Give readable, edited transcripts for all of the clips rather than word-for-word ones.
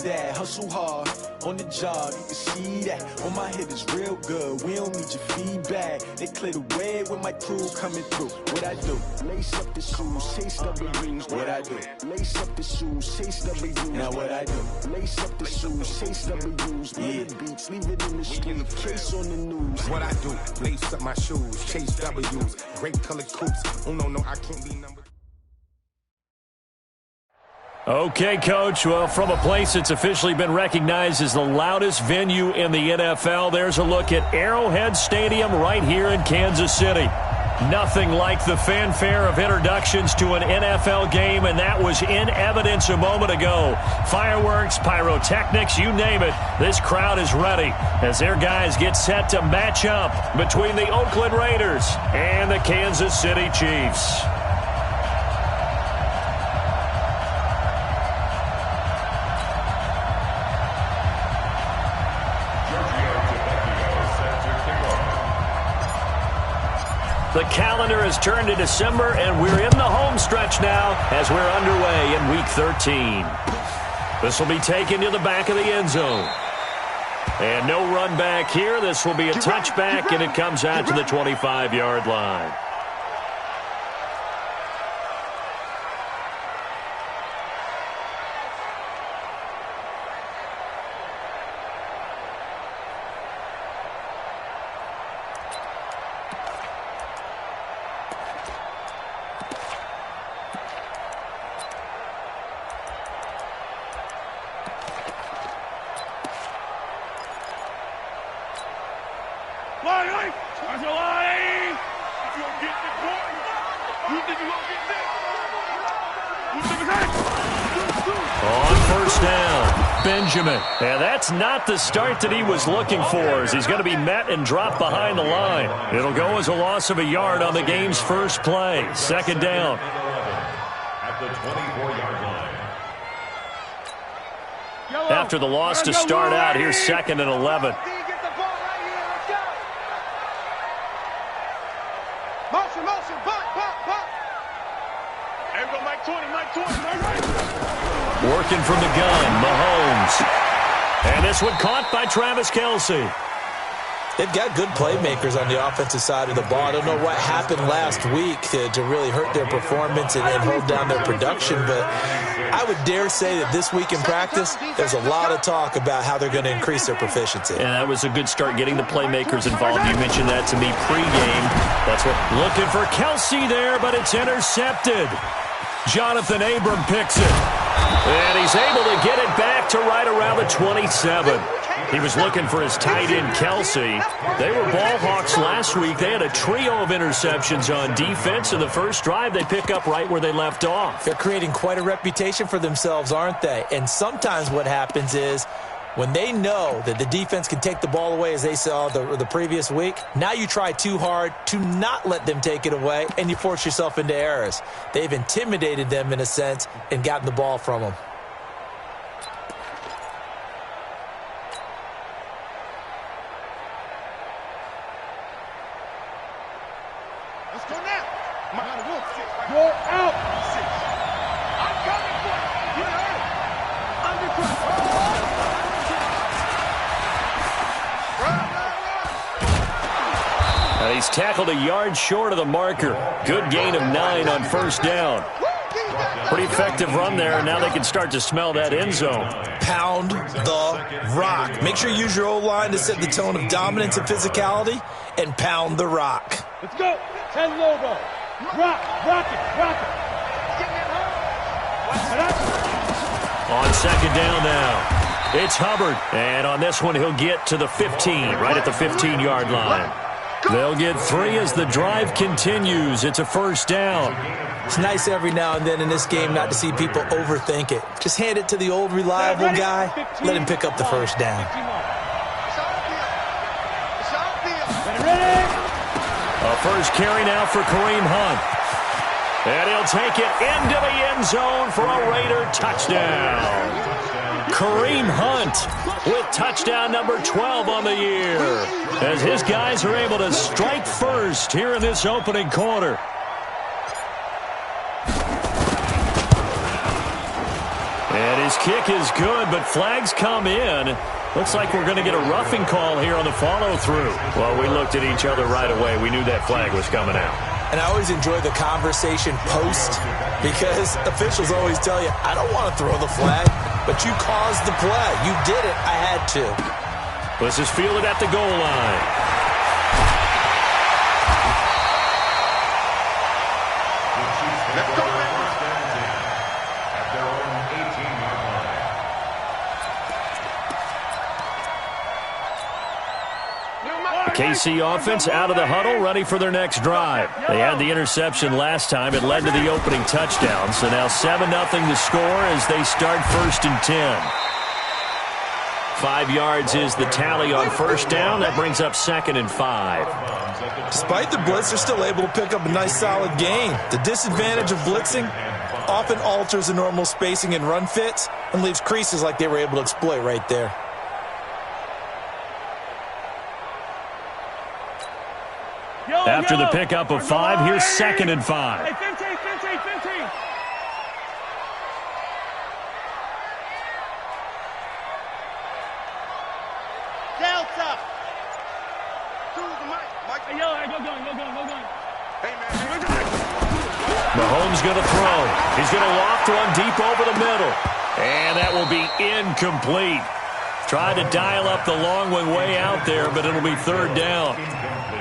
that. Hustle hard on the job, you can see that. On my head is real good, we don't need your feedback. They clear the way with my crew coming through. What I do? Lace up the shoes, chase W's. What I do? Lace up the shoes, chase W's. Now what I do? Lace up the shoes, chase W's. Yeah. Beats, leave it in the street, case on the news. What I do? Lace up my shoes, chase W's. Great colored coats. Oh no, I can't be number. Okay, Coach. Well, from a place that's officially been recognized as the loudest venue in the NFL, there's a look at Arrowhead Stadium right here in Kansas City. Nothing like the fanfare of introductions to an NFL game, and that was in evidence a moment ago. Fireworks, pyrotechnics, you name it. This crowd is ready as their guys get set to match up between the Oakland Raiders and the Kansas City Chiefs. The calendar has turned to December, and we're in the home stretch now as we're underway in Week 13. This will be taken to the back of the end zone. And no run back here. This will be a touchback, and it comes out to the 25-yard line. On first down, Benjamin. And that's not the start that he was looking for, as he's going to be met and dropped behind the line. It'll go as a loss of a yard on the game's first play. Second down. At the 24-yard line. After the loss to start out, here's 2nd and 11. Working from the gun, Mahomes. And this one caught by Travis Kelce. They've got good playmakers on the offensive side of the ball. I don't know what happened last week to really hurt their performance and hold down their production, but I would dare say that this week in practice, there's a lot of talk about how they're going to increase their proficiency. And that was a good start, getting the playmakers involved. You mentioned that to me pregame. That's what looking for Kelce there, but it's intercepted. Jonathan Abram picks it. And he's able to get it back to right around the 27. He was looking for his tight end, Kelce. They were ball hawks last week. They had a trio of interceptions on defense. In the first drive, they pick up right where they left off. They're creating quite a reputation for themselves, aren't they? And sometimes what happens is when they know that the defense can take the ball away, as they saw the previous week, now you try too hard to not let them take it away, and you force yourself into errors. They've intimidated them in a sense and gotten the ball from them. Let's go now. Go out. I'm coming for you. You heard it. Under control. He's tackled a yard short of the marker. Good gain of 9 on first down. Pretty effective run there, and now they can start to smell that end zone. Pound the rock. Make sure you use your O-line to set the tone of dominance and physicality, and pound the rock. Let's go. 10 logo. Rock it. On second down now, it's Hubbard. And on this one, he'll get to the 15, right at the 15-yard line. They'll get 3 as the drive continues. It's a first down. It's nice every now and then in this game not to see people overthink it. Just hand it to the old reliable guy. Let him pick up the first down. A first carry now for Kareem Hunt. And he'll take it into the end zone for a Raider touchdown. Kareem Hunt with touchdown number 12 on the year, as his guys are able to strike first here in this opening quarter. And his This kick is good, but flags come in. Looks like we're going to get a roughing call here on the follow-through. Well, we looked at each other right away. We knew that flag was coming out. And I always enjoy the conversation post because officials always tell you, I don't want to throw the flag, but you caused the play. You did it. I had to. This is fielded at the goal line. Let's go. At their own 18-yard line. The KC offense out of the huddle, ready for their next drive. They had the interception last time. It led to the opening touchdown. So now 7-0 to score as they start 1st and 10. 5 yards is the tally on first down. That brings up 2nd and 5. Despite the blitz, they're still able to pick up a nice solid gain. The disadvantage of blitzing often alters the normal spacing and run fits and leaves creases like they were able to exploit right there. After the pickup of 5, here's 2nd and 5. Hey, 15. Delta. Hey, yo, go going. Hey, man. Mahomes going to throw. He's going to loft one deep over the middle. And that will be incomplete. Tried to dial up the long one way out there, but it'll be 3rd down.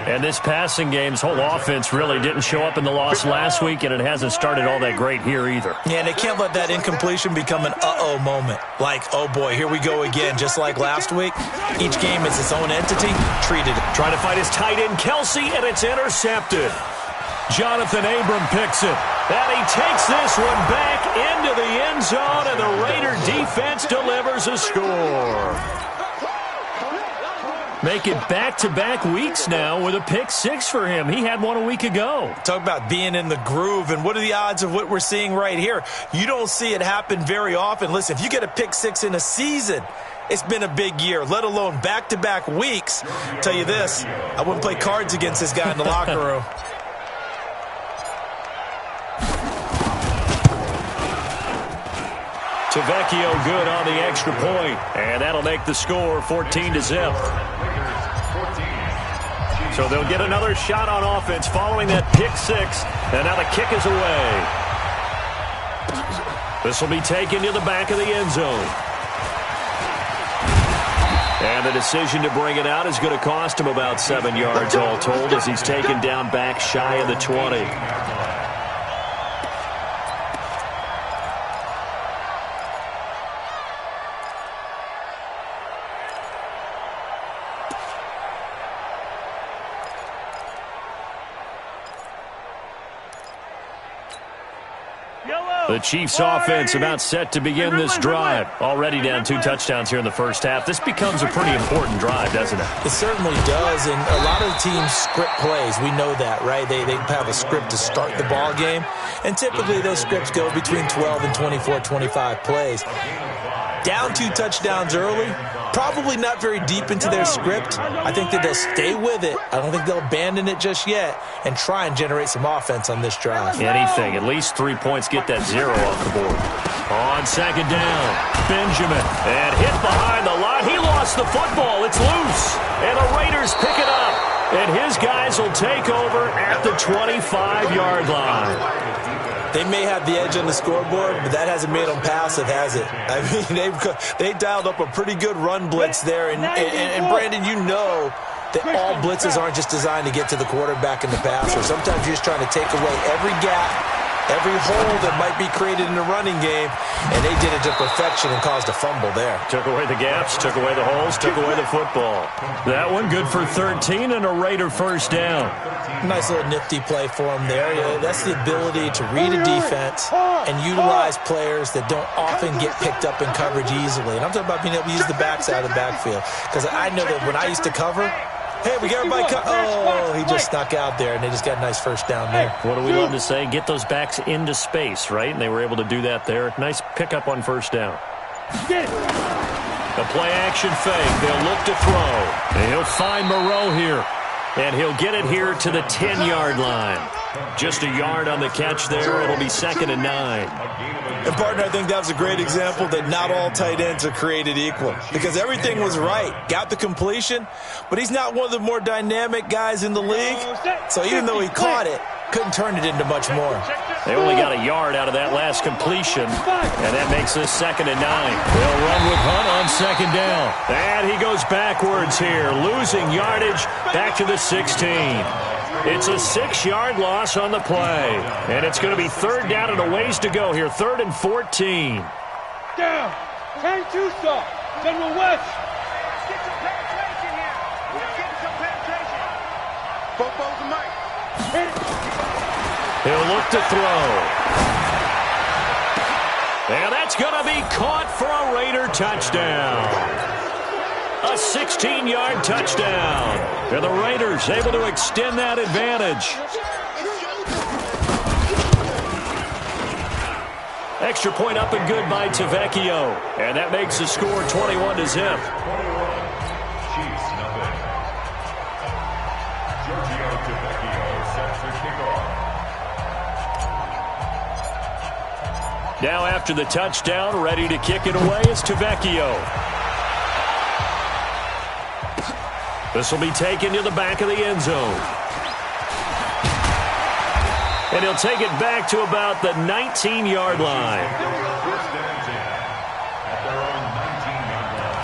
And this passing game's whole offense really didn't show up in the loss last week, and it hasn't started all that great here either. Yeah, and they can't let that incompletion become an uh-oh moment. Like, oh boy, here we go again, just like last week. Each game is its own entity. Treated it. Trying to fight his tight end, Kelsey, and it's intercepted. Jonathan Abram picks it. And he takes this one back into the end zone, and the Raider defense delivers a score. Make it back-to-back weeks now with a pick-6 for him. He had one a week ago. Talk about being in the groove, and what are the odds of what we're seeing right here? You don't see it happen very often. Listen, if you get a pick-6 in a season, it's been a big year, let alone back-to-back weeks. I'll tell you this, I wouldn't play cards against this guy in the locker room. Tavecchio good on the extra point, and that'll make the score 14-0. So they'll get another shot on offense following that pick-6, and now the kick is away. This will be taken to the back of the end zone. And the decision to bring it out is going to cost him about 7 yards all told as he's taken down back shy of the 20. The Chiefs offense about set to begin this drive. Already down 2 touchdowns here in the first half. This becomes a pretty important drive, doesn't it? It certainly does, and a lot of the teams script plays. We know that, right? They have a script to start the ball game, and typically those scripts go between 12 and 24, 25 plays. Down 2 touchdowns early, probably not very deep into their script. I think that they'll stay with it. I don't think they'll abandon it just yet and try and generate some offense on this drive. Anything. At least 3 points. Get that 0 off the board. On 2nd down, Benjamin. And hit behind the line. He lost the football. It's loose. And the Raiders pick it up. And his guys will take over at the 25-yard line. They may have the edge on the scoreboard, but that hasn't made them passive, has it? I mean, they dialed up a pretty good run blitz there. And Brandon, you know that all blitzes aren't just designed to get to the quarterback and the passer. Sometimes you're just trying to take away every gap, every hole that might be created in the running game, and they did it to perfection and caused a fumble there. Took away the gaps, took away the holes, took away the football. That one good for 13 and a Raider first down. Nice little nifty play for him there. That's the ability to read a defense and utilize players that don't often get picked up in coverage easily. And I'm talking about being able to use the backside of the backfield. Because I know that when I used to cover, hey, we got everybody oh, he just snuck out there, and they just got a nice first down there. What do we love to say? Get those backs into space, right? And they were able to do that there. Nice pickup on first down. A play-action fake. They'll look to throw. And he'll find Moreau here. And he'll get it here to the 10-yard line. Just a yard on the catch there. It'll be 2nd and 9. And, partner, I think that was a great example that not all tight ends are created equal. Because everything was right. Got the completion, but he's not one of the more dynamic guys in the league. So even though he caught it, couldn't turn it into much more. They only got a yard out of that last completion, and that makes this 2nd and 9. They'll run with Hunt on 2nd down. And he goes backwards here, losing yardage back to the 16. It's a 6-yard loss on the play, and it's going to be 3rd down and a ways to go here, 3rd and 14. Down. 10-2 stop. General West. Get some penetration here. We're getting some penetration. Bobo's the mic. He'll look to throw. And that's going to be caught for a Raider touchdown. A 16-yard touchdown. And the Raiders able to extend that advantage. Extra point up and good by Tavecchio. And that makes the score 21-0. Chiefs, nothing. Giorgio Tavecchio sets the kickoff. Now after the touchdown, ready to kick it away is Tavecchio. This will be taken to the back of the end zone. And he'll take it back to about the 19-yard line. First and 10 at their own 19-yard line.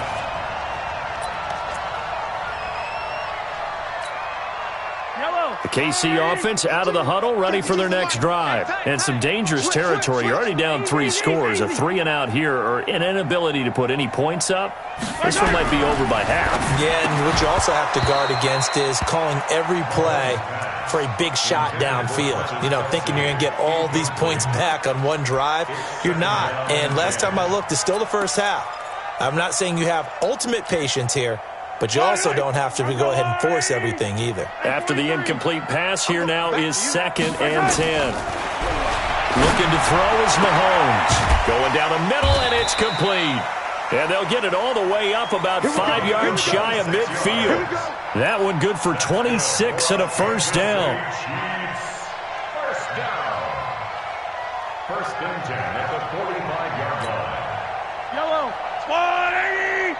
The KC offense out of the huddle, ready for their next drive. And some dangerous territory. You're already down 3 scores. A 3-and-out here, or an inability to put any points up. This one might be over by half. Yeah, and what you also have to guard against is calling every play for a big shot downfield. You know, thinking you're going to get all these points back on one drive. You're not. And last time I looked, it's still the first half. I'm not saying you have ultimate patience here, but you also don't have to go ahead and force everything either. After the incomplete pass, here now is 2nd and 10. Looking to throw is Mahomes. Going down the middle, and it's complete. And they'll get it all the way up about 5 yards shy of midfield. That one good for 26 and a first down. First down. 1st and 10 at the 45-yard line. Yellow. Squad 80.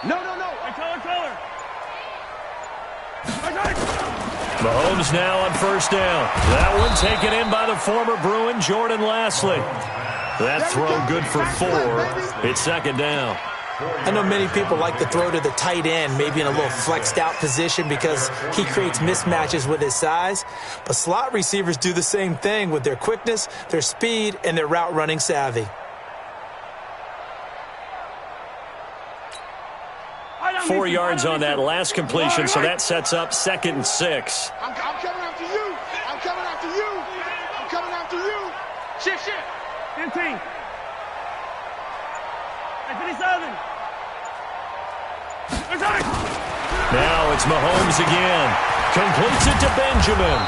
No. Color. Mahomes now on first down. That one taken in by the former Bruin, Jordan Lasley. That throw good for 4. It's 2nd down. I know many people like to throw to the tight end, maybe in a little flexed out position because he creates mismatches with his size. But slot receivers do the same thing with their quickness, their speed, and their route running savvy. 4 yards on that last completion, so that sets up 2nd and 6. I'm coming after you. I'm coming after you. I'm coming after you. Shift. 15. 57. Now it's Mahomes again. Completes it to Benjamin.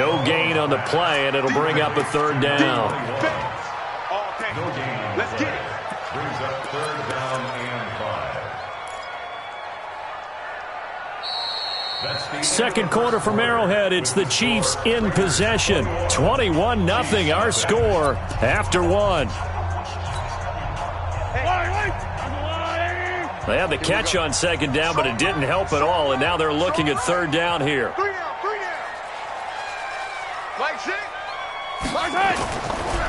No gain on the play, and it'll bring up a 3rd down. Okay. No gain. Let's get it. Brings up 3rd down and 5. That's the Second quarter from Arrowhead. It's the Chiefs in possession. 21-0 our score after 1. They had the catch on 2nd down, but it didn't help at all, and now they're looking at 3rd down here. 3 down. Like 6.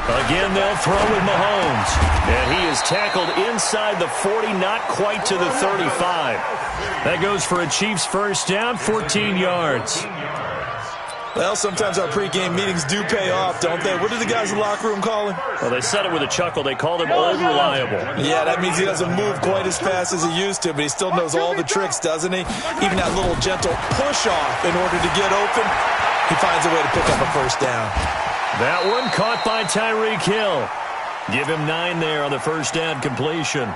Again, they'll throw with Mahomes. And he is tackled inside the 40, not quite to the 35. That goes for a Chiefs first down, 14 yards. Well, sometimes our pregame meetings do pay off, don't they? What do the guys in the locker room call him? Well, they said it with a chuckle. They called him old reliable. Yeah, that means he doesn't move quite as fast as he used to, but he still knows all the tricks, doesn't he? Even that little gentle push-off in order to get open, he finds a way to pick up a first down. That one caught by Tyreek Hill. Give him 9 there on the first down completion.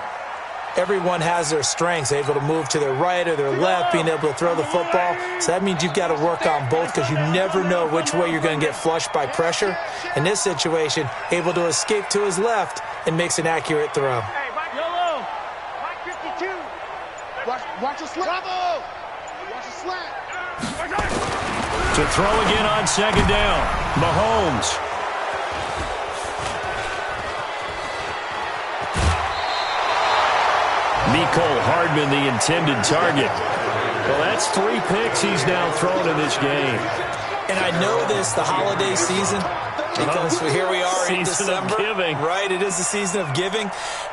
everyone has their strengths, able to move to their right or their left, being able to throw the football. So that means you've got to work on both because you never know which way you're going to get flushed by pressure. In this situation, able to escape to his left and makes an accurate throw. Hey, Yellow! Mike 52! Watch a slant. Watch a slant. To throw again on second down. Mahomes. Mecole Hardman, the intended target. Well, that's 3 picks he's now thrown in this game. And I know this, the holiday season, because here we are in December. Season of giving. Right, it is the season of giving.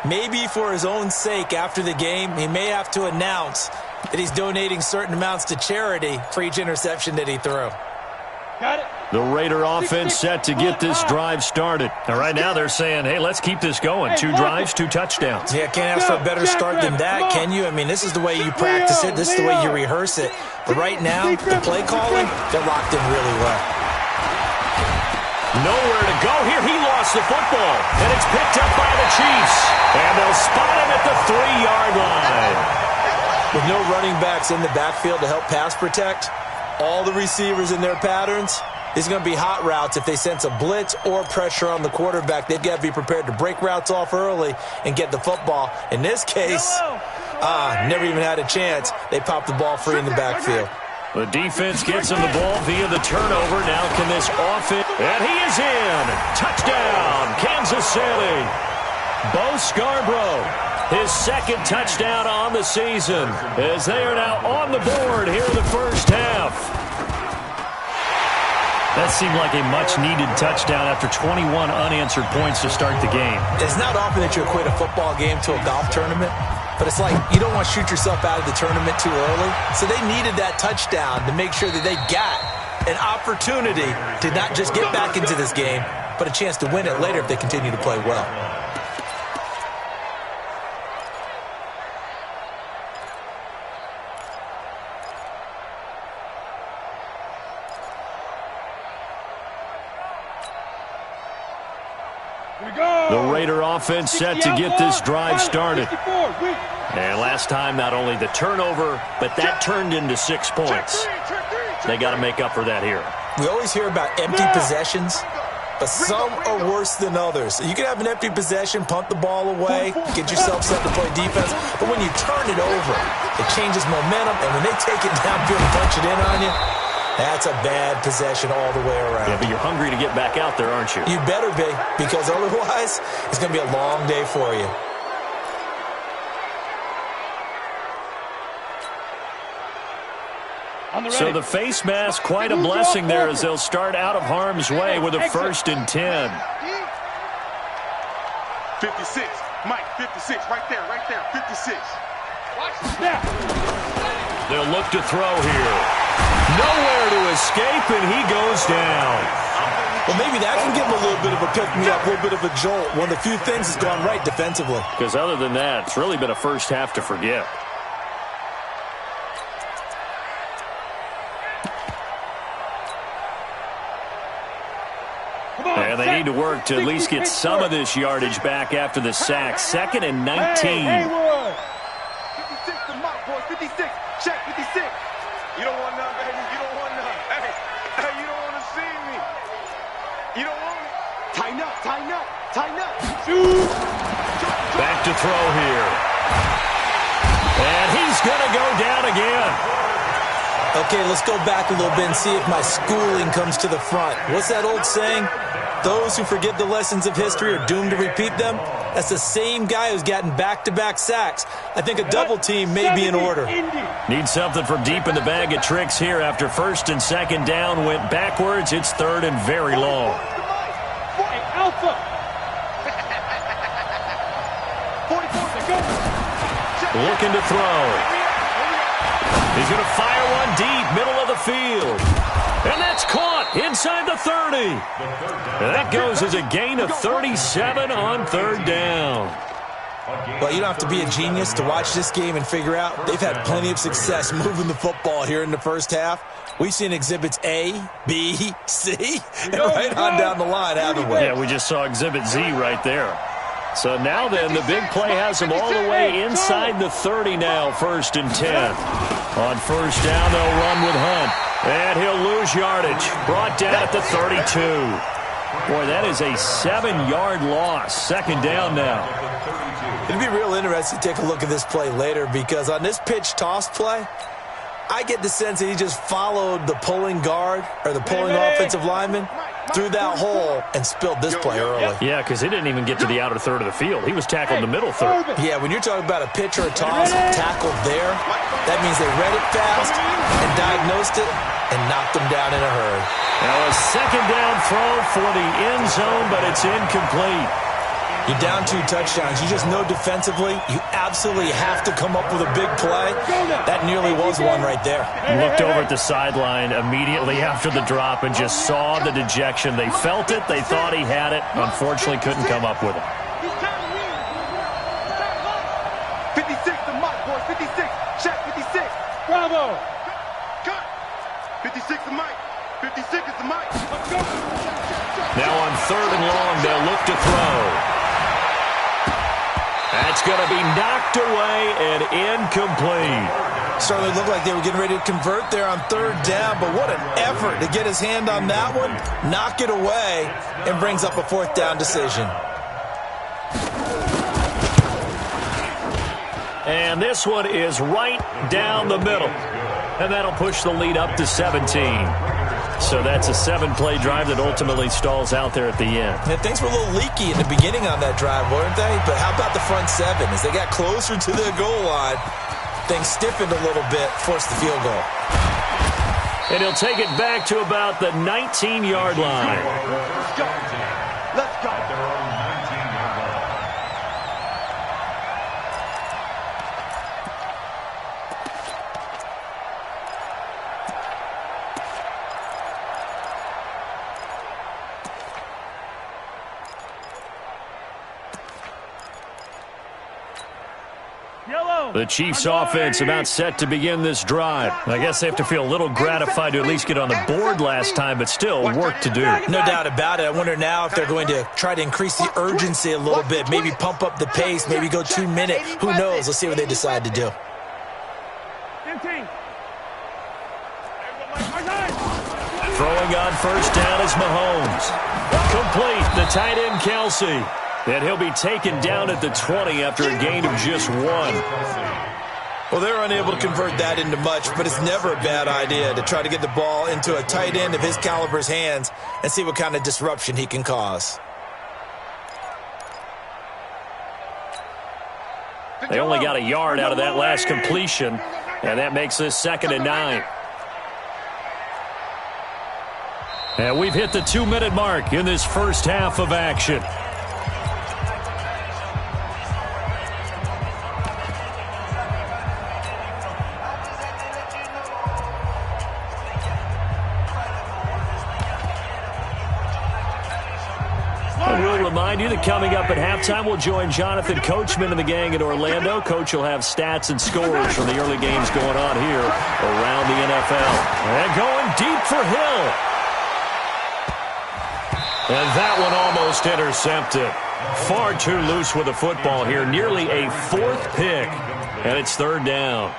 Maybe for his own sake after the game, he may have to announce that he's donating certain amounts to charity for each interception that he threw. Got it. The Raider offense set to get this drive started. Now, right now they're saying, hey, let's keep this going. 2 drives, 2 touchdowns. Yeah, can't ask for a better start than that, can you? I mean, this is the way you practice it. This is the way you rehearse it. But right now, the play calling, they're locked in really well. Nowhere to go here. He lost the football. And it's picked up by the Chiefs. And they'll spot him at the 3-yard line. With no running backs in the backfield to help pass protect, all the receivers in their patterns, these are going to be hot routes. If they sense a blitz or pressure on the quarterback, they've got to be prepared to break routes off early and get the football. In this case, never even had a chance. They popped the ball free in the backfield. The defense gets him the ball via the turnover. Now can this offense... And he is in. Touchdown, Kansas City. Bo Scarborough, his 2nd touchdown on the season, as they are now on the board here in the first half. That seemed like a much-needed touchdown after 21 unanswered points to start the game. It's not often that you equate a football game to a golf tournament, but it's like you don't want to shoot yourself out of the tournament too early. So they needed that touchdown to make sure that they got an opportunity to not just get back into this game, but a chance to win it later if they continue to play well. The Raider offense set to get this drive started. And last time, not only the turnover, but that turned into 6 points. They got to make up for that here. We always hear about empty possessions, but some are worse than others. You can have an empty possession, punt the ball away, get yourself set to play defense, but when you turn it over, it changes momentum, and when they take it downfield and punch it in on you, that's a bad possession all the way around. Yeah, but you're hungry to get back out there, aren't you? You better be, because otherwise, it's going to be a long day for you. So the face mask, quite a blessing there as they'll start out of harm's way with a 1st and 10. 56. Mike, 56. Right there, 56. Watch the snap. They'll look to throw here. Nowhere to escape, and he goes down. Well, maybe that can give him a little bit of a pick-me-up, a little bit of a jolt. One of the few things that's gone right defensively. Because other than that, it's really been a first half to forget. And they need to work to at least get some of this yardage back after the sack. 2nd and 19. 56 to Mike, boys. 56. Check 56. You don't want none, baby. You don't want none. Hey, you don't want to see me. You don't want me. Tighten up, tighten up, tighten up. Shoot. Back to throw here. And he's going to go down again. Okay, let's go back a little bit and see if my schooling comes to the front. What's that old saying? Those who forget the lessons of history are doomed to repeat them. That's the same guy who's gotten back-to-back sacks. I think a double team may be in order. Need something from deep in the bag of tricks here after 1st and 2nd down went backwards. It's 3rd and very long. Hey, Alpha. 44. Looking to throw. He's going to fire one deep, middle of the field. And that's caught inside the 30. And that goes as a gain of 37 on 3rd down. Well, you don't have to be a genius to watch this game and figure out they've had plenty of success moving the football here in the first half. We've seen exhibits A, B, C, and right on down the line, haven't we? Yeah, we just saw exhibit Z right there. So now then, the big play has them all the way inside the 30 now, 1st and 10. On 1st down, they'll run with Hunt. And he'll lose yardage. Brought down at the 32. Boy, that is a 7-yard loss. 2nd down now. It'd be real interesting to take a look at this play later, because on this pitch toss play, I get the sense that he just followed the pulling guard or the pulling offensive lineman through that hole and spilled this play early. Yeah, because he didn't even get to the outer third of the field. He was tackled in the middle third. Yeah, when you're talking about a pitch or a toss tackled there, that means they read it fast and diagnosed it and knocked them down in a hurry. Now a 2nd down throw for the end zone, but it's incomplete. You're down 2 touchdowns. You just know defensively you absolutely have to come up with a big play. That nearly was one right there. Looked over at the sideline immediately after the drop and just saw the dejection. They felt it. They thought he had it. Unfortunately, couldn't come up with it. 56 to Mike, boys. 56. Check, 56. Bravo. Cut. 56 to Mike. 56 is to Mike. Now on 3rd and long, they'll look to throw. That's going to be knocked away and incomplete. Certainly looked like they were getting ready to convert there on 3rd down, but what an effort to get his hand on that one, knock it away, and brings up a 4th down decision. And this one is right down the middle. And that'll push the lead up to 17. So that's a 7-play drive that ultimately stalls out there at the end. And things were a little leaky in the beginning on that drive, weren't they? But how about the front 7? As they got closer to the goal line, things stiffened a little bit, forced the field goal. And he'll take it back to about the 19-yard line. Let's go. Let's go. At their own 19-yard line. The Chiefs offense about set to begin this drive. I guess they have to feel a little gratified to at least get on the board last time, but still work to do. No doubt about it. I wonder now if they're going to try to increase the urgency a little bit, maybe pump up the pace, maybe go 2-minute. Who knows? Let's see what they decide to do. Throwing on 1st down is Mahomes. Complete, the tight end Kelsey. And he'll be taken down at the 20 after a gain of just 1. Well, they're unable to convert that into much, but it's never a bad idea to try to get the ball into a tight end of his caliber's hands and see what kind of disruption he can cause. They only got a yard out of that last completion, and that makes this 2nd and 9. And we've hit the 2-minute mark in this first half of action. Remind you that coming up at halftime, we'll join Jonathan Coachman and the gang in Orlando. Coach will have stats and scores from the early games going on here around the NFL. And going deep for Hill. And that one almost intercepted. Far too loose with the football here. Nearly a 4th pick. And it's 3rd down.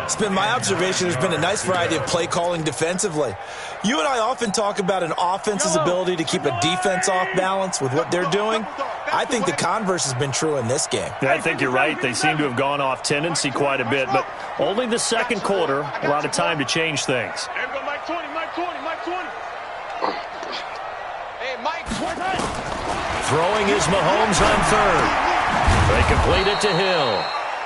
It's been my observation there's been a nice variety of play calling defensively. You and I often talk about an offense's ability to keep a defense off balance with what they're doing. I think the converse has been true in this game. I think you're right. They seem to have gone off tendency quite a bit, but only the 2nd quarter, a lot of time to change things. Mike 20, Mike 20, Mike 20. Hey, Mike 20. Throwing is Mahomes on 3rd. They complete it to Hill.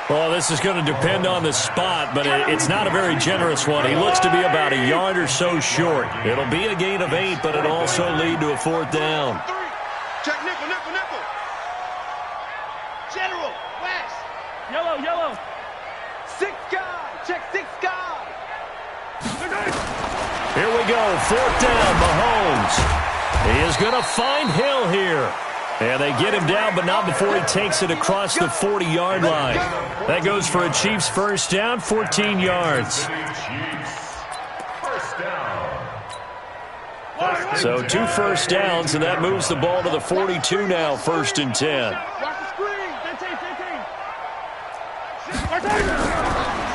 Well, this is going to depend on the spot, but it's not a very generous one. He looks to be about a yard or so short. It'll be a gain of 8, but it'll also lead to a 4th down. Check nickel, nickel, nickel. General, West. Yellow, yellow. 6 guy. Check 6 guy. Here we go. 4th down, Mahomes. He is going to find Hill here. And they get him down, but not before he takes it across the 40-yard line. That goes for a Chiefs 1st down, 14 yards. So 2 first downs, and that moves the ball to the 42 now, 1st and 10.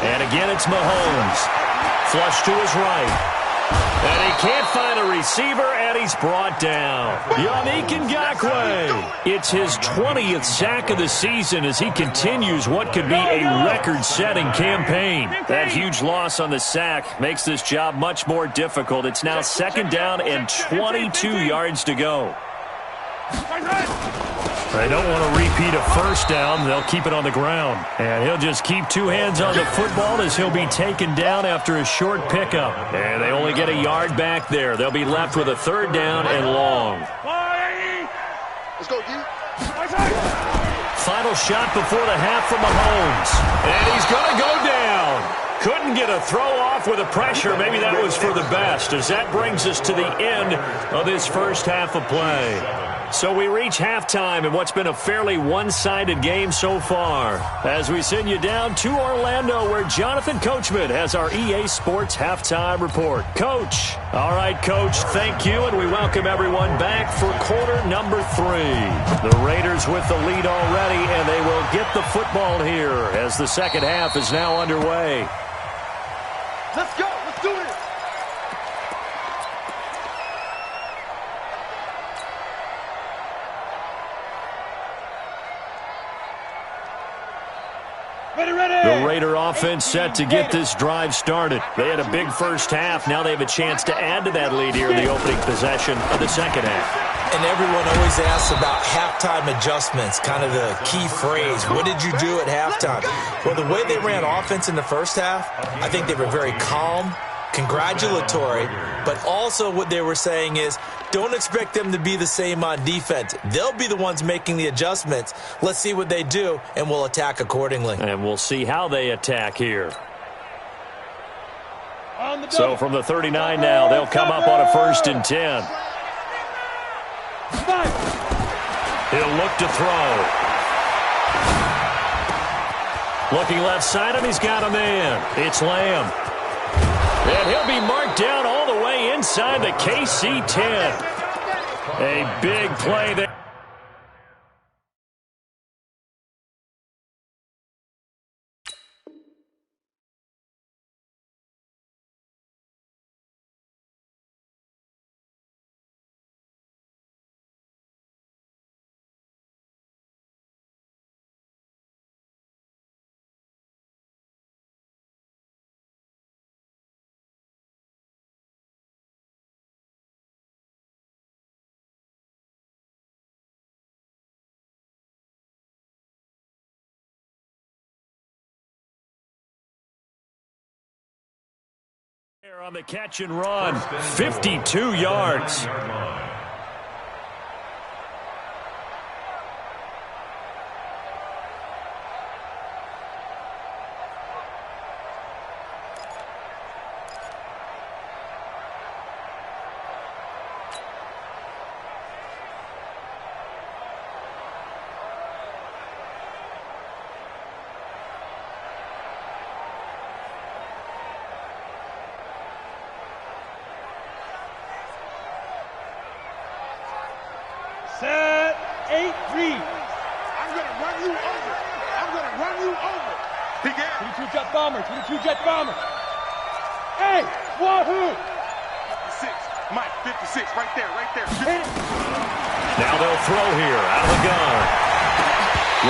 And again, it's Mahomes. Flush to his right. And he can't find a receiver, and he's brought down. Yannick Ngakoue. It's his 20th sack of the season as he continues what could be a record-setting campaign. That huge loss on the sack makes this job much more difficult. It's now 2nd down and 22 yards to go. They don't want to repeat a first down. They'll keep it on the ground. And he'll just keep 2 hands on the football as he'll be taken down after a short pickup. And they only get a yard back there. They'll be left with a 3rd down and long. Let's go, D. Final shot before the half from Mahomes. And he's going to go down. Couldn't get a throw off with the pressure. Maybe that was for the best, as that brings us to the end of this first half of play. So we reach halftime in what's been a fairly one-sided game so far, as we send you down to Orlando, where Jonathan Coachman has our EA Sports Halftime Report. Coach. All right, Coach, thank you, and we welcome everyone back for quarter number 3. The Raiders with the lead already, and they will get the football here as the second half is now underway. Let's go. Let's do it. The Raider offense set to get this drive started. They had a big first half. Now they have a chance to add to that lead here in the opening possession of the second half. And everyone always asks about halftime adjustments, kind of the key phrase. What did you do at halftime? Well, the way they ran offense in the first half, I think they were very calm, congratulatory, but also what they were saying is, don't expect them to be the same on defense. They'll be the ones making the adjustments. Let's see what they do, and we'll attack accordingly. And we'll see how they attack here. So from the 39 now, they'll come up on a 1st and 10. He'll look to throw. Looking left side, and he's got a man. It's Lamb. And he'll be marked down all the way inside the KC 10. A big play there. On the catch and run, 52 yards. Set, 8, read. I'm going to run you over. I'm going to run you over. Begin. 22 jet bomber, 22 jet bomber. Hey, wahoo. 56. Mike, 56, right there, right there. Hit it. Now they'll throw here out of the gun.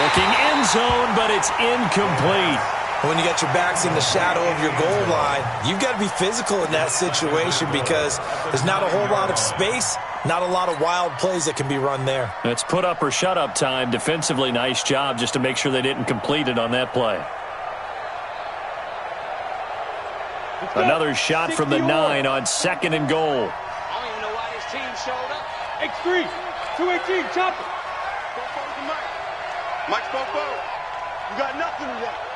Looking end zone, but it's incomplete. When you got your backs in the shadow of your goal line, you've got to be physical in that situation because there's not a whole lot of space, not a lot of wild plays that can be run there. It's put up or shut up time. Defensively, nice job just to make sure they didn't complete it on that play. Another shot from the 9 on 2nd and goal. I don't even know why this team showed up. X3, 218, chop it. Mike spoke forward. You got nothing to that.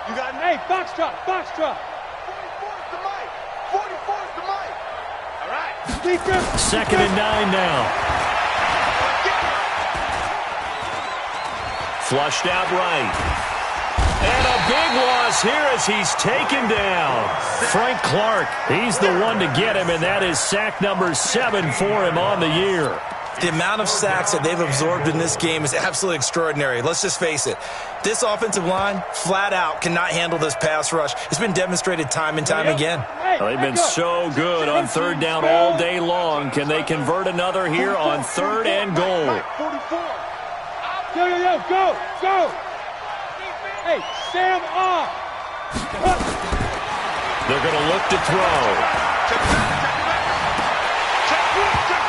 You got Hey, box drop, box drop. 44's the Mike. 44's the Mike. All right. Defense. 2nd and 9 now. Flushed out right. And a big loss here as he's taken down. Frank Clark, he's the one to get him, and that is sack number 7 for him on the year. The amount of sacks that they've absorbed in this game is absolutely extraordinary. Let's just face it. This offensive line, flat out, cannot handle this pass rush. It's been demonstrated time and time again. Well, they've been so good on third down all day long. Can they convert another here on 3rd and goal? Go. Hey, Sam off. They're going to look to throw.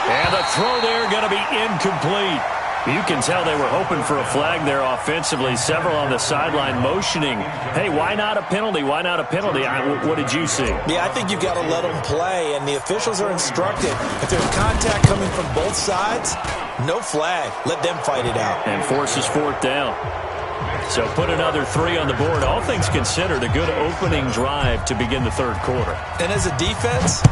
And the throw there going to be incomplete. You can tell they were hoping for a flag there offensively. Several on the sideline motioning, hey, why not a penalty? Why not a penalty? What did you see? Yeah, I think you've got to let them play, and the officials are instructed. If there's contact coming from both sides, no flag. Let them fight it out. And forces 4th down. So put another 3 on the board. All things considered, a good opening drive to begin the 3rd quarter. And as a defense,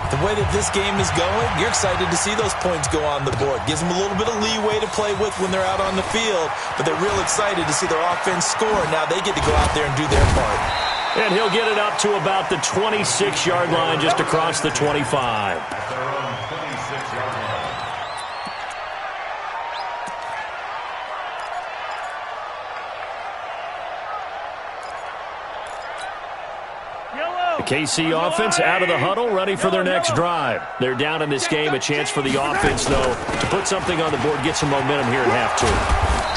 the way that this game is going, you're excited to see those points go on the board. Gives them a little bit of leeway to play with when they're out on the field, but they're real excited to see their offense score. Now they get to go out there and do their part. And he'll get it up to about the 26-yard line, just across the 25. The KC offense out of the huddle, ready for their next drive. They're down in this game. A chance for the offense, though, to put something on the board, get some momentum here at half 2.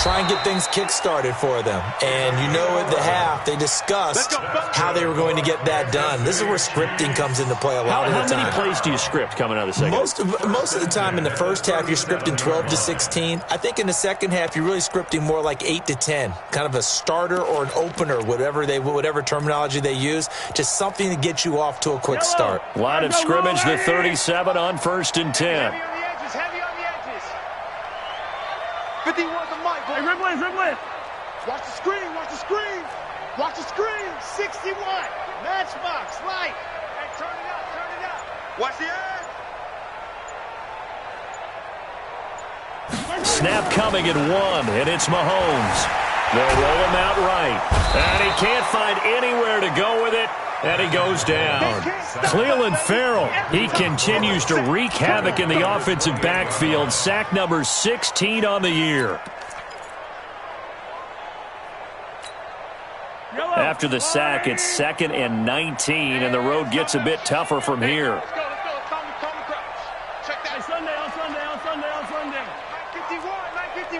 Try and get things kick-started for them. And you know at the half, they discussed how they were going to get that done. This is where scripting comes into play a lot of the time. How many plays do you script coming out of the second? Most of the time in the first half, you're scripting 12 to 16. I think in the second half, you're really scripting more like 8 to 10. Kind of a starter or an opener, whatever terminology they use. Just something to get you off to a quick start. Line of scrimmage, the 37 on 1st and 10. Heavy on the edges. 51 the mic. Hey, Riblin. Watch the screen. Watch the screen. 61. Matchbox. Light. Hey, turn it up. Watch the end. Snap coming at 1, and it's Mahomes. They'll roll him out right. And he can't find anywhere to go with it. And he goes down. Clelin Ferrell, he continues to wreak havoc in the offensive backfield. Sack number 16 on the year. After the sack, it's 2nd and 19, and the road gets a bit tougher from here. Let's go. Check that. On Sunday. 951. Keep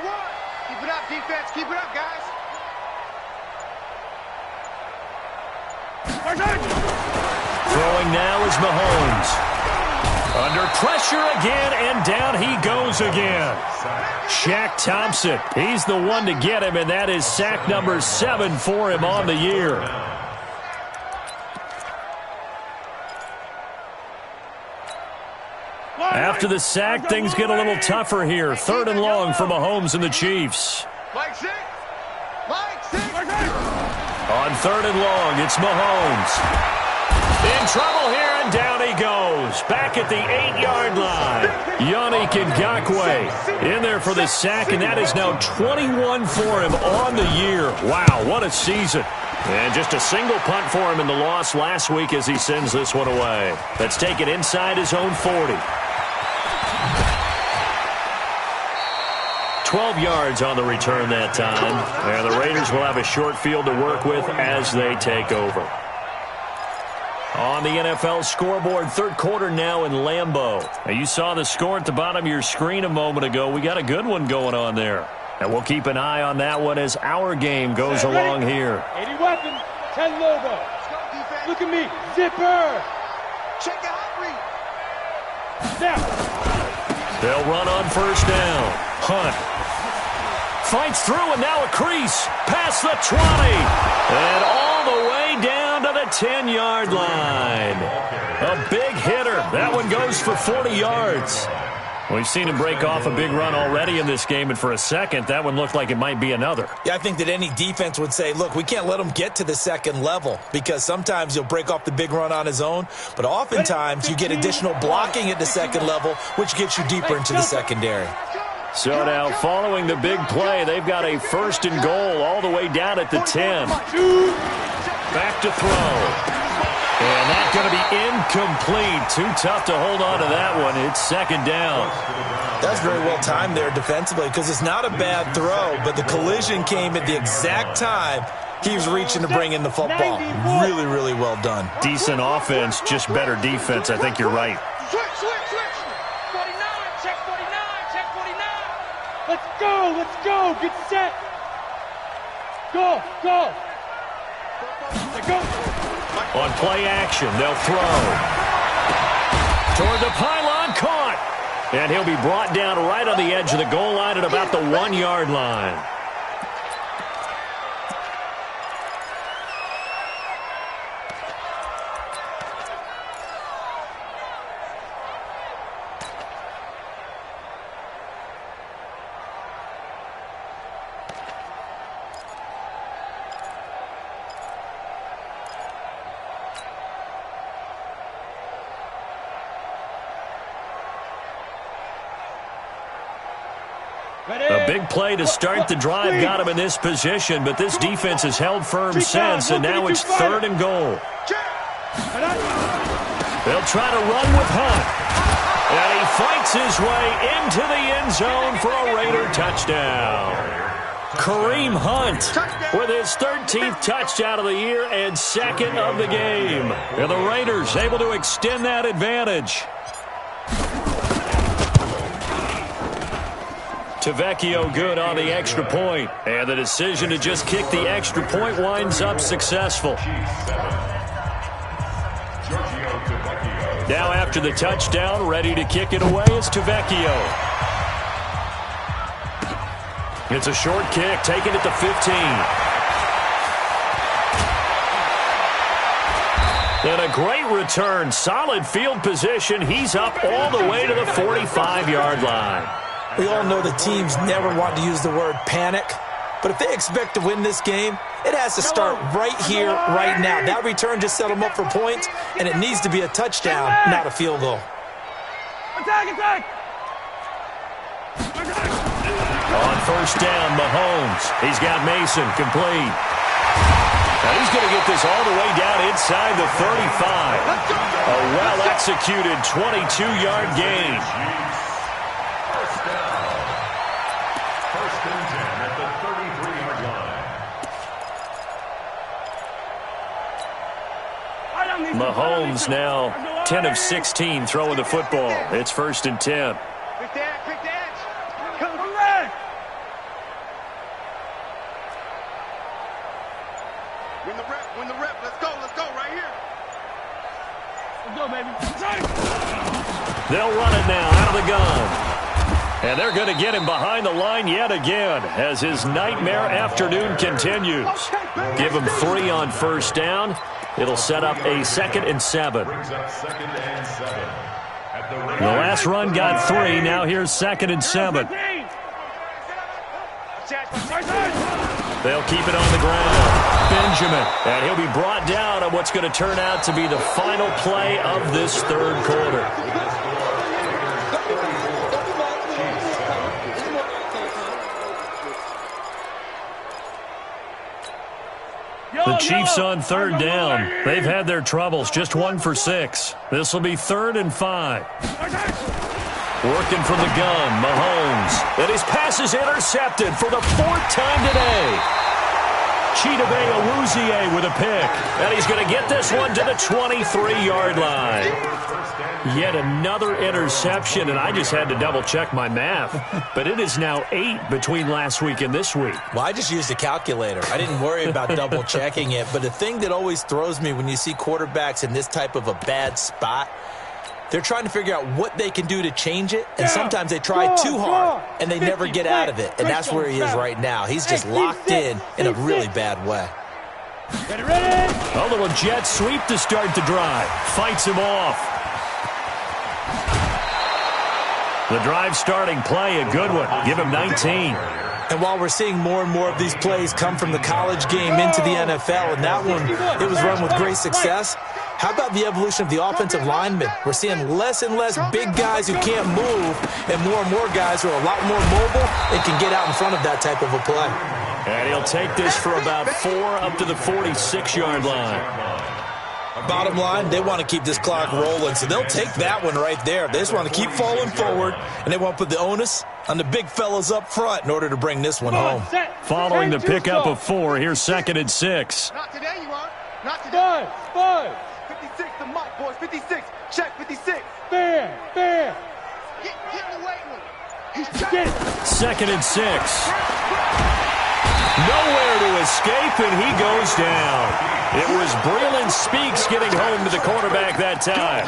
it up, defense. Keep it up, guys. Throwing now is Mahomes. Under pressure again, and down he goes again. Shaq Thompson, he's the one to get him, and that is sack number 7 for him on the year. After the sack, things get a little tougher here. 3rd and long for Mahomes and the Chiefs. Mike 6. On 3rd and long, it's Mahomes. In trouble here, and down he goes. Back at the 8-yard line. Yannick Ngakoue in there for the sack, and that is now 21 for him on the year. Wow, what a season. And just a single punt for him in the loss last week as he sends this one away. Let's take it inside his own 40. 12 yards on the return that time. And the Raiders will have a short field to work with as they take over. On the NFL scoreboard, 3rd quarter now in Lambeau. Now you saw the score at the bottom of your screen a moment ago. We got a good one going on there. And we'll keep an eye on that one as our game goes along here. 80 weapon, 10 logo. Look at me, zipper. Check out Henry. Snap. They'll run on 1st down. Hunt fights through, and now a crease past the 20. And all the way down to the 10-yard line. A big hitter. That one goes for 40 yards. We've seen him break off a big run already in this game, and for a second, that one looked like it might be another. Yeah, I think that any defense would say, look, we can't let him get to the 2nd level, because sometimes he'll break off the big run on his own, but oftentimes you get additional blocking at the 2nd level, which gets you deeper into the secondary. So now following the big play, they've got a 1st and goal all the way down at the 10. Back to throw. And that's going to be incomplete. Too tough to hold on to that one. It's 2nd down. That's very well timed there defensively because it's not a bad throw, but the collision came at the exact time he was reaching to bring in the football. Really, really well done. Decent offense, just better defense. I think you're right. Switch. 49, check 49, check 49. Let's go. Get set. Go. On play action, they'll throw. Toward the pylon, caught. And he'll be brought down right on the edge of the goal line at about the 1-yard line. A big play to start the drive got him in this position, but this defense has held firm since, and now it's 3rd and goal. They'll try to run with Hunt. And he fights his way into the end zone for a Raider touchdown. Kareem Hunt with his 13th touchdown of the year and 2nd of the game. And the Raiders able to extend that advantage. Tavecchio good on the extra point. And the decision to just kick the extra point winds up successful. Now after the touchdown, ready to kick it away is Tavecchio. It's a short kick, taken at the 15. And a great return, solid field position. He's up all the way to the 45-yard line. We all know the teams never want to use the word panic, but if they expect to win this game, it has to start right here, right now. That return just set them up for points, and it needs to be a touchdown, not a field goal. Attack! On 1st down, Mahomes. He's got Mason complete. Now he's going to get this all the way down inside the 35. A well-executed 22-yard gain. Mahomes now 10 of 16 throwing the football. It's 1st and 10. Quick dance. Come back. Win the rep. Let's go right here. Let's go, baby. They'll run it now out of the gun. And they're going to get him behind the line yet again as his nightmare afternoon continues. Give him 3 on 1st down. It'll set up a 2nd and 7. The last run got 3. Now here's 2nd and 7. They'll keep it on the ground. Benjamin. And he'll be brought down on what's going to turn out to be the final play of this 3rd quarter. The Chiefs on 3rd down. They've had their troubles, just 1 for 6. This will be 3rd and 5. Working from the gun, Mahomes. And his pass is intercepted for the 4th time today. Chidobe Awuzie with a pick. And he's going to get this one to the 23-yard line. Yet another interception, and I just had to double-check my math. But it is now 8 between last week and this week. Well, I just used a calculator. I didn't worry about double-checking it. But the thing that always throws me when you see quarterbacks in this type of a bad spot, they're trying to figure out what they can do to change it, and sometimes they try too hard, and they never get out of it. And that's where he is right now. He's just locked in a really bad way. Ready? A little jet sweep to start the drive. Fights him off. The drive starting play, a good one. Give him 19. And while we're seeing more and more of these plays come from the college game into the NFL, and that one, it was run with great success, How about the evolution of the offensive linemen? We're seeing less and less big guys who can't move and more guys who are a lot more mobile and can get out in front of that type of a play. And he'll take this for about 4 up to the 46-yard line. Bottom line, they want to keep this clock rolling, so they'll take that one right there. They just want to keep falling forward, and they want to put the onus on the big fellas up front in order to bring this one home. Following the pickup of 4, here's 2nd and 6. Not today, you aren't. Not today. Five. 56 the mark, boys. 56. Check 56. Fair. Get in the weight room. He's Get it. 2nd and 6. Nowhere to escape, and he goes down. It was Breland Speaks getting home to the quarterback that time.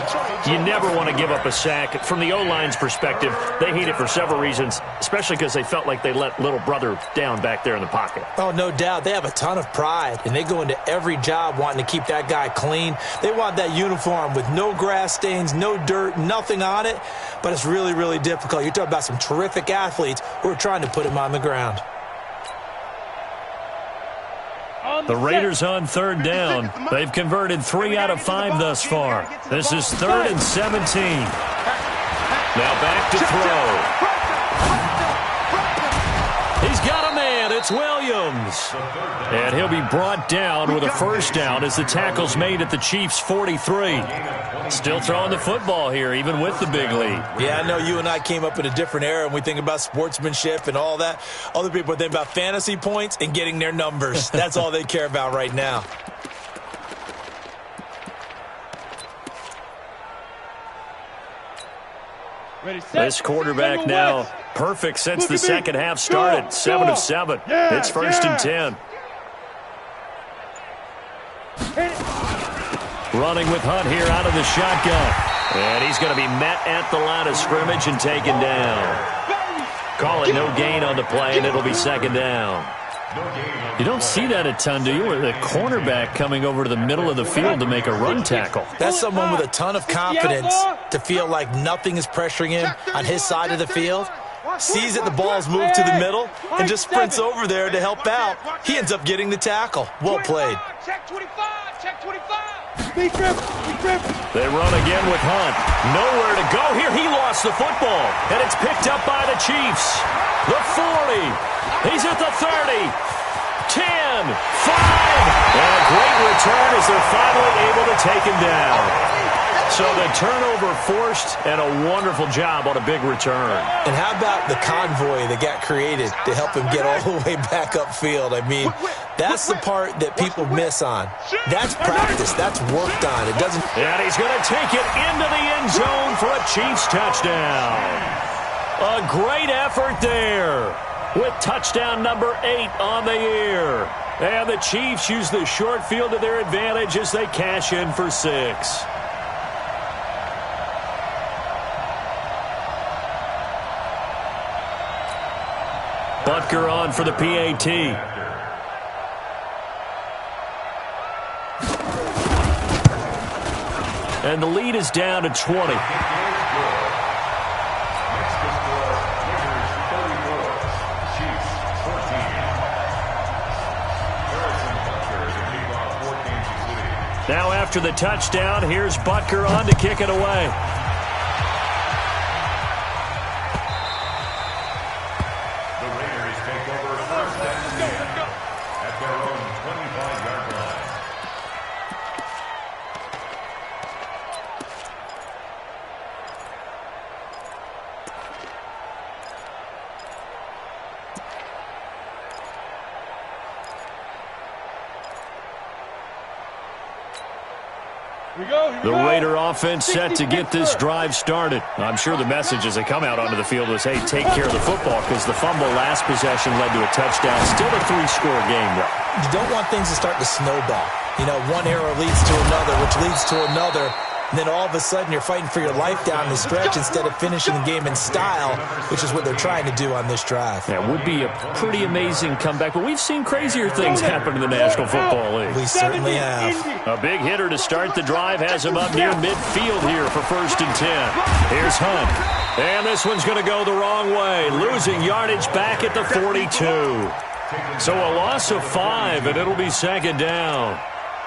You never want to give up a sack. From the O-line's perspective, they hate it for several reasons, especially because they felt like they let little brother down back there in the pocket. Oh, no doubt. They have a ton of pride, and they go into every job wanting to keep that guy clean. They want that uniform with no grass stains, no dirt, nothing on it, but it's really, really difficult. You're talking about some terrific athletes who are trying to put him on the ground. The Raiders on 3rd down. They've converted 3 out of 5 thus far. This is 3rd and 17. Now back to throw. He's got a man. It's Williams. And he'll be brought down with a first down as the tackle's made at the Chiefs' 43. Still throwing the football here, even with the big lead. Yeah, I know you and I came up in a different era, and we think about sportsmanship and all that. Other people think about fantasy points and getting their numbers. That's all they care about right now. Ready, set. This quarterback now perfect since the second half started. 7 of 7. It's 1st and 10. Running with Hunt here out of the shotgun. And he's going to be met at the line of scrimmage and taken down. Calling no gain on the play, and it'll be 2nd down. You don't see that a ton, do you? With a cornerback coming over to the middle of the field to make a run tackle. That's someone with a ton of confidence to feel like nothing is pressuring him on his side of the field. Sees that the ball's moved to the middle and just sprints over there to help out. He ends up getting the tackle. Well played. Check 25. Check 25. Be careful. They run again with Hunt. Nowhere to go here. He lost the football, and it's picked up by the Chiefs. The 40. He's at the 30. 10. 5. And a great return as they're finally able to take him down. So the turnover forced, and a wonderful job on a big return. And how about the convoy that got created to help him get all the way back upfield? I mean, that's the part that people miss on. That's practice. That's worked on. It doesn't. And he's going to take it into the end zone for a Chiefs touchdown. A great effort there with touchdown number 8 on the year. And the Chiefs use the short field to their advantage as they cash in for 6. Butker on for the PAT. And the lead is down to 20. Now after the touchdown, here's Butker on to kick it away. The Raider offense set to get this drive started. I'm sure the message as they come out onto the field was, hey, take care of the football, because the fumble last possession led to a touchdown. Still a 3-score game, though. You don't want things to start to snowball. You know, one error leads to another, which leads to another. And then all of a sudden you're fighting for your life down the stretch instead of finishing the game in style, which is what they're trying to do on this drive. That would be a pretty amazing comeback, but we've seen crazier things happen in the National Football League. We certainly have. A big hitter to start the drive has him up near midfield here for 1st and 10. Here's Hunt. And this one's going to go the wrong way, losing yardage back at the 42. So a loss of 5, and it'll be 2nd down.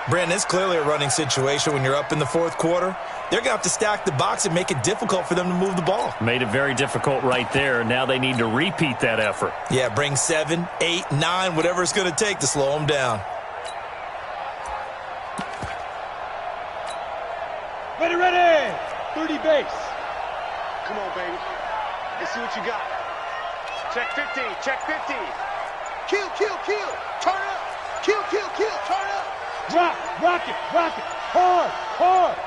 Brandon, it's clearly a running situation when you're up in the fourth quarter. They're going to have to stack the box and make it difficult for them to move the ball. Made it very difficult right there. Now they need to repeat that effort. Yeah, bring 7, 8, 9, whatever it's going to take to slow them down. Ready, ready. 30 base. Come on, baby. Let's see what you got. Check 15. Check 15. Kill, kill, kill. Turn up. Kill, kill, kill. Turn up. Rock, rock it, hard, hard.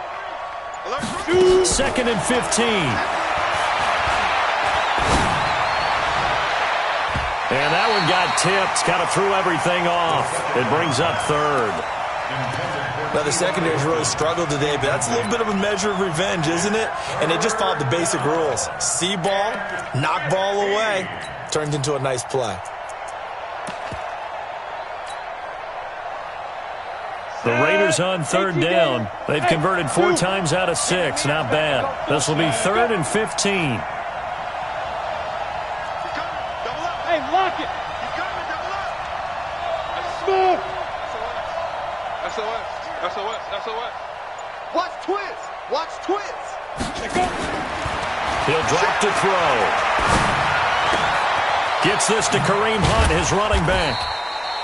Alert. 2nd and 15. And that one got tipped, kind of threw everything off. It brings up 3rd. Now, the secondary's really struggled today, but that's a little bit of a measure of revenge, isn't it? And they just followed the basic rules. See ball, knock ball away. Turned into a nice play. The Raiders on 3rd down. They've converted 4 times out of 6. Not bad. This will be 3rd and 15. Hey, lock it. Smooth. SOS. Watch twins. Watch twins. He'll drop to throw. Gets this to Kareem Hunt, his running back.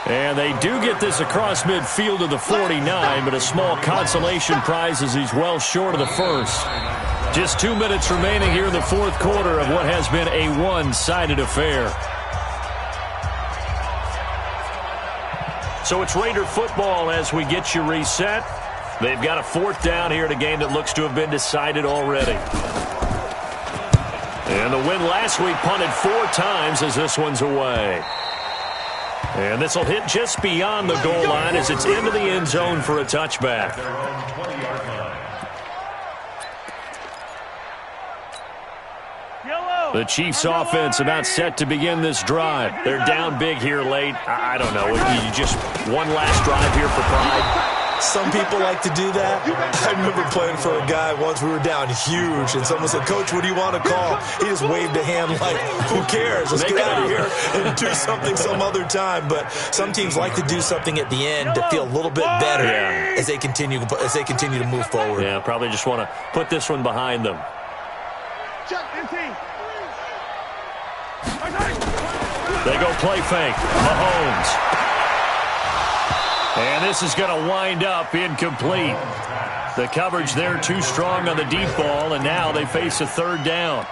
And they do get this across midfield to the 49, but a small consolation prize as he's well short of the first. Just 2 minutes remaining here in the fourth quarter of what has been a one-sided affair. So it's Raider football as we get you reset. They've got a 4th down here in a game that looks to have been decided already. And the win last week punted 4 times as this one's away. And this will hit just beyond the goal line as it's into the end zone for a touchback. The Chiefs offense about set to begin this drive. They're down big here late. I don't know. You just one last drive here for pride. Some people like to do that. I remember playing for a guy once. We were down huge, and someone said, "Coach, what do you want to call?" He just waved a hand like, "Who cares? Let's get out of here and do something some other time." But some teams like to do something at the end to feel a little bit better as they continue to move forward. Yeah, probably just want to put this one behind them. They go play fake. Mahomes. And this is going to wind up incomplete. The coverage there too strong on the deep ball, and now they face a 3rd down.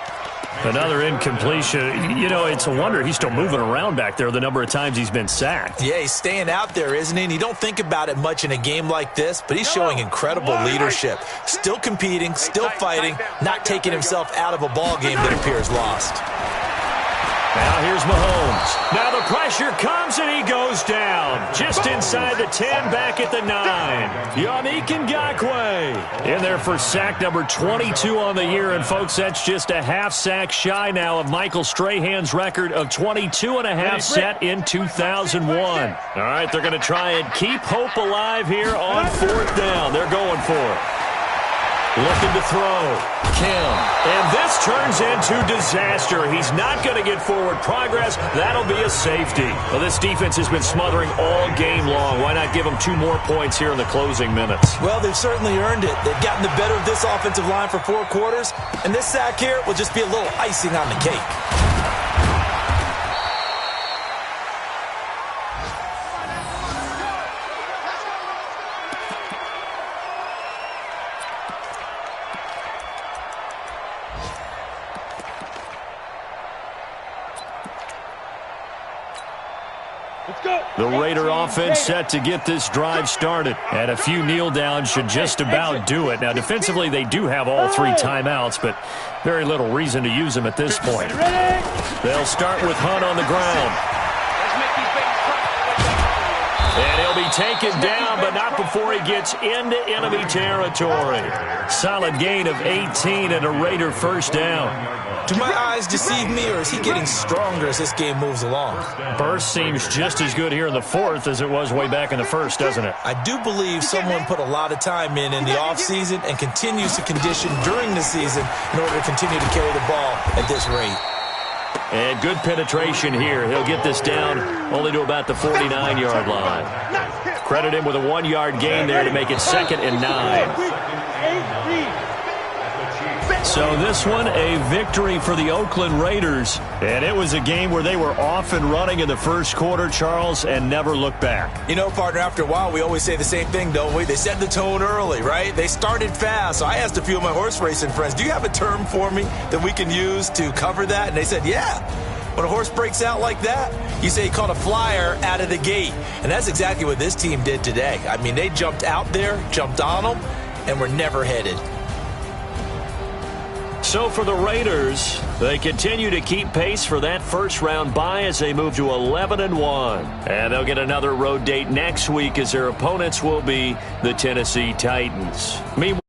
Another incompletion. You know, it's a wonder he's still moving around back there the number of times he's been sacked. Yeah, he's staying out there, isn't he? And you don't think about it much in a game like this, but he's showing incredible leadership. Still competing, still fighting, not taking himself out of a ball game that appears lost. Now here's Mahomes. Now the pressure comes and he goes down. Just inside the 10, back at the 9. Yannick Ngakoue in there for sack number 22 on the year. And folks, that's just a half sack shy now of Michael Strahan's record of 22.5 set in 2001. All right, they're going to try and keep hope alive here on 4th down. They're going for it. Looking to throw. Kim. And this turns into disaster. He's not going to get forward progress. That'll be a safety. Well, this defense has been smothering all game long. Why not give them 2 more points here in the closing minutes? Well, they've certainly earned it. They've gotten the better of this offensive line for 4 quarters. And this sack here will just be a little icing on the cake. The Raider offense set to get this drive started. And a few kneel downs should just about do it. Now, defensively, they do have all 3 timeouts, but very little reason to use them at this point. They'll start with Hunt on the ground. And he'll be taken down, but not before he gets into enemy territory. Solid gain of 18 and a Raider 1st down. Do my eyes deceive me, or is he getting stronger as this game moves along? Burst seems just as good here in the 4th as it was way back in the 1st, doesn't it? I do believe someone put a lot of time in the offseason and continues to condition during the season in order to continue to carry the ball at this rate. And good penetration here. He'll get this down only to about the 49-yard line. Credit him with a 1-yard gain there to make it 2nd and 9. So this one, a victory for the Oakland Raiders. And it was a game where they were off and running in the first quarter, Charles, and never looked back. You know, partner, after a while, we always say the same thing, don't we? They set the tone early, right? They started fast. So I asked a few of my horse racing friends, do you have a term for me that we can use to cover that? And they said, yeah. When a horse breaks out like that, you say he caught a flyer out of the gate. And that's exactly what this team did today. I mean, they jumped out there, jumped on them, and were never headed. So for the Raiders, they continue to keep pace for that first-round bye as they move to 11-1. And they'll get another road date next week as their opponents will be the Tennessee Titans. Meanwhile,